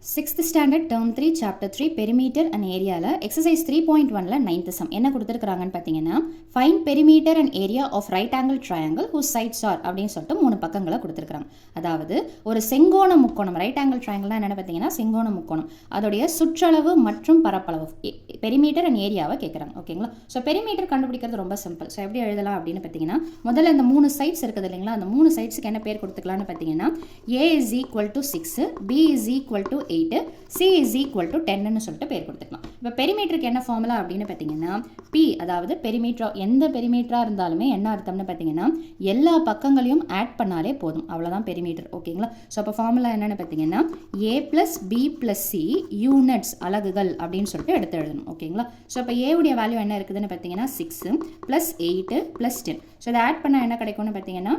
6th standard term 3 chapter 3 perimeter and area ல exercise 3.1ல 9th sum என்ன கொடுத்திருக்காங்கன்னு பாத்தீங்கன்னா find perimeter and area of right angle triangle whose sides are அப்படினு சொல்லிட்டு மூணு பக்கங்களை கொடுத்திருக்காங்க. அதாவது ஒரு செங்கோண முக்கோணம் right angle triangle என்னன்னு பாத்தீங்கன்னா செங்கோண முக்கோணம் அதோடைய சுற்றளவு மற்றும் பரப்பளவு perimeter and ஏரியாவை கேக்குறாங்க. ஓகேங்களா? சோ perimeter கண்டுபிடிக்கிறது ரொம்ப சிம்பிள். சோ எப்படி எழுதலாம் அப்படினு பாத்தீங்கன்னா முதல்ல இந்த மூணு சைட்ஸ் இருக்குது இல்லீங்களா அந்த மூணு சைட்ஸ்க்கு என்ன பேர் கொடுத்துக்கலாம்னு பாத்தீங்கன்னா a is equal to 6 b is equal to 8 c is equal to 10 ன்னு சொல்லிட்டு பேர் கொடுத்துக்கலாம். இப்போ பெரிமீட்டருக்கு என்ன ஃபார்முலா அப்படின்னு பார்த்தீங்கன்னா p அதாவது பெரிமீட்டர் எந்த பெரிமீட்டரா இருந்தாலுமே என்ன அர்த்தம்னு பார்த்தீங்கன்னா எல்லா பக்கங்களையும் ஆட் பண்ணாலே போதும் அவ்வளவுதான் பெரிமீட்டர். ஓகேங்களா? ஸோ அப்போ ஃபார்முலா என்னன்னு பார்த்தீங்கன்னா a plus b plus c units அலகுகள் அப்படின்னு சொல்லிட்டு எடுத்து எழுதணும். ஓகேங்களா? ஸோ அப்போ a உடைய வேல்யூ என்ன இருக்குதுன்னு பார்த்தீங்கன்னா 6 plus 8 plus 10. ஸோ இதை ஆட் பண்ணால் என்ன கிடைக்கும்னு பார்த்தீங்கன்னா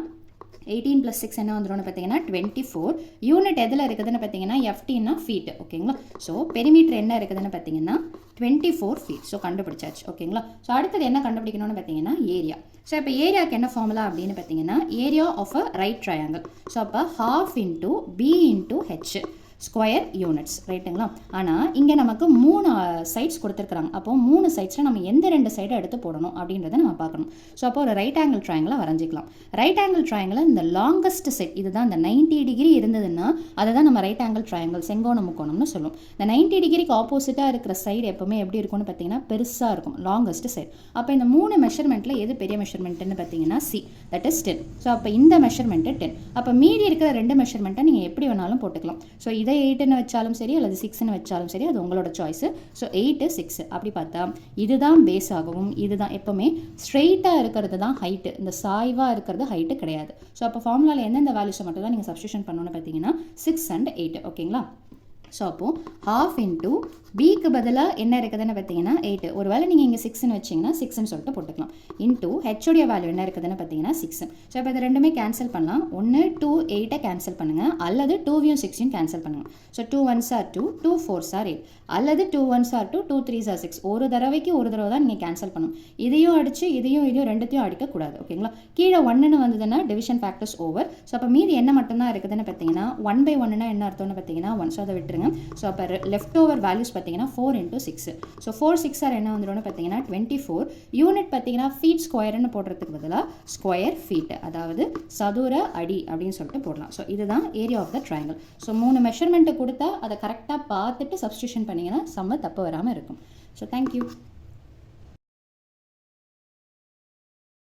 18 plus 6 என்ன வந்துரும்னு பார்த்தீங்கன்னா 24. யூனிட் எதில் இருக்குதுன்னு பார்த்தீங்கன்னா FTனா ஃபீட். ஓகேங்களா? ஸோ பெரிமீட்டர் என்ன இருக்குதுன்னு பார்த்தீங்கன்னா 24 ஃபீட். ஸோ கண்டுபிடிச்சாச்சு. ஓகேங்களா? ஸோ அடுத்தது என்ன கண்டுபிடிக்கணும்னு பார்த்தீங்கன்னா ஏரியா. ஸோ இப்போ ஏரியாவுக்கு என்ன ஃபார்முலா அப்படின்னு பார்த்தீங்கன்னா area of a right triangle. So அப்போ half into b into h square units ரைட்டுங்களா? ஆனால் இங்கே நமக்கு மூணு சைட்ஸ் கொடுத்துருக்குறாங்க. அப்போ மூணு சைட்ஸில் நம்ம எந்த ரெண்டு சைடை எடுத்து போடணும் அப்படின்றத நம்ம பார்க்கணும். ஸோ அப்போ ஒரு ரைட் ஆங்கிள் ட்ரையாங்கிளை வரைஞ்சிக்கலாம். ரைட் ஆங்கிள் ட்ரையாங்கிள் இந்த லாங்கஸ்ட் சைட் இதுதான் இந்த 90 டிகிரி இருந்ததுன்னா அதை தான் நம்ம ரைட் ஆங்கிள் ட்ரையாங்கிள் செங்கோண முக்கோணம்னு சொல்லுவோம். இந்த 90 டிகிரிக்கு ஆப்போசிட்டாக இருக்கிற சைடு எப்பவுமே எப்படி இருக்கும்னு பார்த்தீங்கன்னா பெருசாக இருக்கும் லாங்கஸ்ட் சைடு. அப்போ இந்த மூணு மெஷர்மெண்ட்டில் எது பெரிய மெஷர்மெண்ட்டுன்னு பார்த்தீங்கன்னா சி தட் இஸ் 10. ஸோ அப்போ இந்த மெஷர்மெண்ட்டு 10. அப்போ மீதி இருக்கிற ரெண்டு மெஷர்மெண்ட்டை நீங்கள் எப்படி வேணாலும் போட்டுக்கலாம். ஸோ இதை 8ன்னு வச்சாலும் சரி அல்லது 6ன்னு வச்சாலும் சரி அது உங்களோட சாய்ஸு. ஸோ 8 6 அப்படி பார்த்தா இதுதான் பேஸ் ஆகவும் இதுதான் எப்பவுமே ஸ்ட்ரெயிட்டாக இருக்கிறது தான் ஹைட்டு, இந்த சாய்வாக இருக்கிறது ஹைட்டு கிடையாது. ஸோ அப்போ ஃபார்முலாவில் எந்தெந்த வேல்யூஸை மட்டும் தான் நீங்கள் சப்ஸ்டியூஷன் பண்ணணும்னு பார்த்தீங்கன்னா 6 and 8. ஓகேங்களா? ஸோ அப்போது half into பிக்கு பதிலாக என்ன இருக்குதுன்னு பார்த்தீங்கன்னா 8. ஒருவேளை நீங்கள் இங்கே 6ன்னு வச்சிங்கன்னா 6ன்னு சொல்லிட்டு போட்டுக்கலாம். இன்டூ ஹெச்ஓடைய வேல்யூ என்ன இருக்குதுன்னு பார்த்தீங்கன்னா 6. ஸோ இப்போ இது ரெண்டுமே கேன்சல் பண்ணலாம். 1 2 8 கேன்சல் பண்ணுங்கள் அல்லது 2 6 கேன்சல் பண்ணுங்கள். So 2 1s are 2 2 4s are 8 அல்லது 2 1s are 2 2 3s are 6. ஒரு தடவைக்கு ஒரு தடவை தான் நீங்கள் கேன்சல் பண்ணணும். இதையும் அடித்து இதையும் ரெண்டுத்தையும் அடிக்கக்கூடாது. ஓகேங்களா? கீழே 1ன்னு வந்ததுன்னா டிவிஷன் ஃபேக்டர்ஸ் ஓவர். ஸோ அப்போ மீதி என்ன மட்டும்தான் இருக்குதுன்னு பார்த்தீங்கன்னா 1/1ன்னா என்ன அர்த்தம்னு பார்த்தீங்கன்னா 1. ஸோ அதை விட்டுருங்க. ஸோ அப்போ லெஃப்ட் ஓவர் வேல்யூஸ் பார்த்தீங்கன்னா 4 into 6. ஸோ 4 6 ஆர் என்ன வந்துடும்னு பார்த்தீங்கன்னா 24. யூனிட் பார்த்தீங்கன்னா ஃபீட் ஸ்கொயர்னு போடுறதுக்கு பதிலாக ஸ்கொயர் ஃபீட் அதாவது சதுர அடி அப்படின்னு சொல்லிட்டு போடலாம். ஸோ இதுதான் area of the triangle. So 3 மெஷர்மெண்ட்டை கொடுத்தா அதை கரெக்டாக பார்த்துட்டு சப்ஸ்டியூஷன் பண்ணிங்கன்னா செம்ம தப்பு வராமல் இருக்கும். So thank you.